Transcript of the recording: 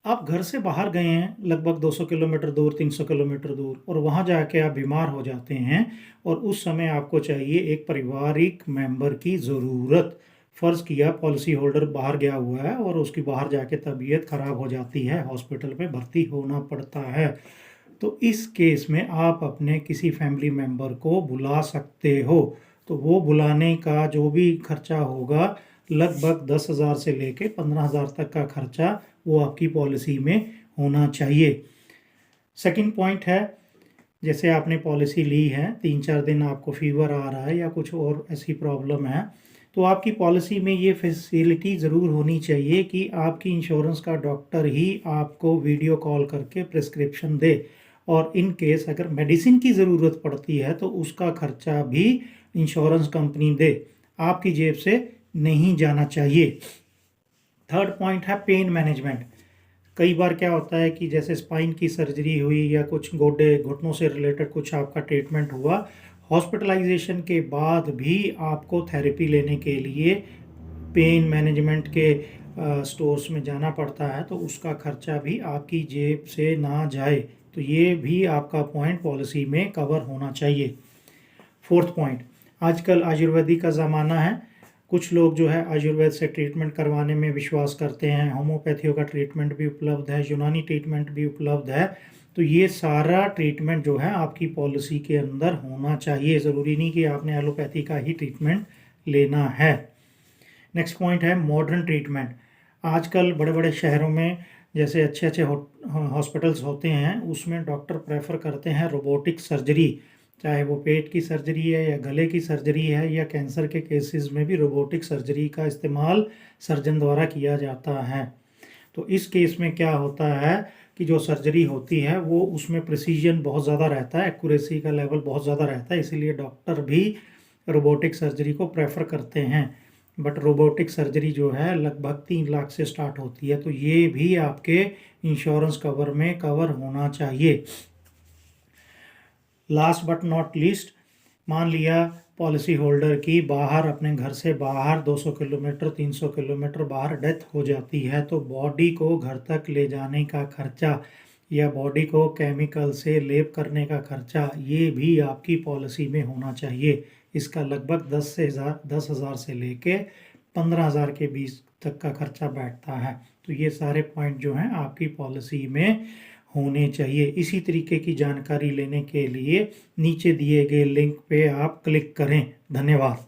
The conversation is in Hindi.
आप घर से बाहर गए हैं लगभग 200 किलोमीटर दूर, 300 किलोमीटर दूर, और वहाँ जाके आप बीमार हो जाते हैं और उस समय आपको चाहिए एक पारिवारिक मेंबर की ज़रूरत। फ़र्ज़ किया पॉलिसी होल्डर बाहर गया हुआ है और उसकी बाहर जाके तबीयत ख़राब हो जाती है, हॉस्पिटल में भर्ती होना पड़ता है, तो इस केस में आप अपने किसी फैमिली मेंबर को बुला सकते हो। तो वो बुलाने का जो भी खर्चा होगा, लगभग 10,000 से लेके 15,000 तक का खर्चा वो आपकी पॉलिसी में होना चाहिए। सेकंड पॉइंट है, जैसे आपने पॉलिसी ली है, 3-4 दिन आपको फीवर आ रहा है या कुछ और ऐसी प्रॉब्लम है, तो आपकी पॉलिसी में ये फैसिलिटी ज़रूर होनी चाहिए कि आपकी इंश्योरेंस का डॉक्टर ही आपको वीडियो कॉल करके प्रिस्क्रिप्शन दे, और इन केस अगर मेडिसिन की ज़रूरत पड़ती है तो उसका खर्चा भी इंश्योरेंस कंपनी दे, आपकी जेब से नहीं जाना चाहिए। थर्ड पॉइंट है पेन मैनेजमेंट। कई बार क्या होता है कि जैसे स्पाइन की सर्जरी हुई या कुछ गोडे घुटनों से रिलेटेड कुछ आपका ट्रीटमेंट हुआ, हॉस्पिटलाइजेशन के बाद भी आपको थेरेपी लेने के लिए पेन मैनेजमेंट के स्टोर्स में जाना पड़ता है, तो उसका खर्चा भी आपकी जेब से ना जाए, तो ये भी आपका पॉइंट पॉलिसी में कवर होना चाहिए। फोर्थ पॉइंट, आजकल आयुर्वेदिक का ज़माना है, कुछ लोग जो है आयुर्वेद से ट्रीटमेंट करवाने में विश्वास करते हैं, होम्योपैथियों का ट्रीटमेंट भी उपलब्ध है, यूनानी ट्रीटमेंट भी उपलब्ध है, तो ये सारा ट्रीटमेंट जो है आपकी पॉलिसी के अंदर होना चाहिए। ज़रूरी नहीं कि आपने एलोपैथी का ही ट्रीटमेंट लेना है। नेक्स्ट पॉइंट है मॉडर्न ट्रीटमेंट। आजकल बड़े बड़े शहरों में जैसे अच्छे अच्छे हॉस्पिटल्स होते हैं, उसमें डॉक्टर प्रेफर करते हैं रोबोटिक सर्जरी, चाहे वो पेट की सर्जरी है या गले की सर्जरी है या कैंसर के केसेस में भी रोबोटिक सर्जरी का इस्तेमाल सर्जन द्वारा किया जाता है। तो इस केस में क्या होता है कि जो सर्जरी होती है वो उसमें प्रिसीजन बहुत ज़्यादा रहता है, एक्यूरेसी का लेवल बहुत ज़्यादा रहता है, इसीलिए डॉक्टर भी रोबोटिक सर्जरी को प्रेफर करते हैं। बट रोबोटिक सर्जरी जो है लगभग 3 लाख से स्टार्ट होती है, तो ये भी आपके इंश्योरेंस कवर में कवर होना चाहिए। लास्ट बट नॉट लीस्ट, मान लिया पॉलिसी होल्डर की बाहर, अपने घर से बाहर 200 किलोमीटर 300 किलोमीटर बाहर डेथ हो जाती है, तो बॉडी को घर तक ले जाने का खर्चा या बॉडी को केमिकल से लेप करने का खर्चा, ये भी आपकी पॉलिसी में होना चाहिए। इसका लगभग 10,000 से लेके 15,000 के बीच तक का खर्चा बैठता है, तो ये सारे पॉइंट जो हैं आपकी पॉलिसी में होने चाहिए। इसी तरीके की जानकारी लेने के लिए नीचे दिए गए लिंक पे आप क्लिक करें। धन्यवाद।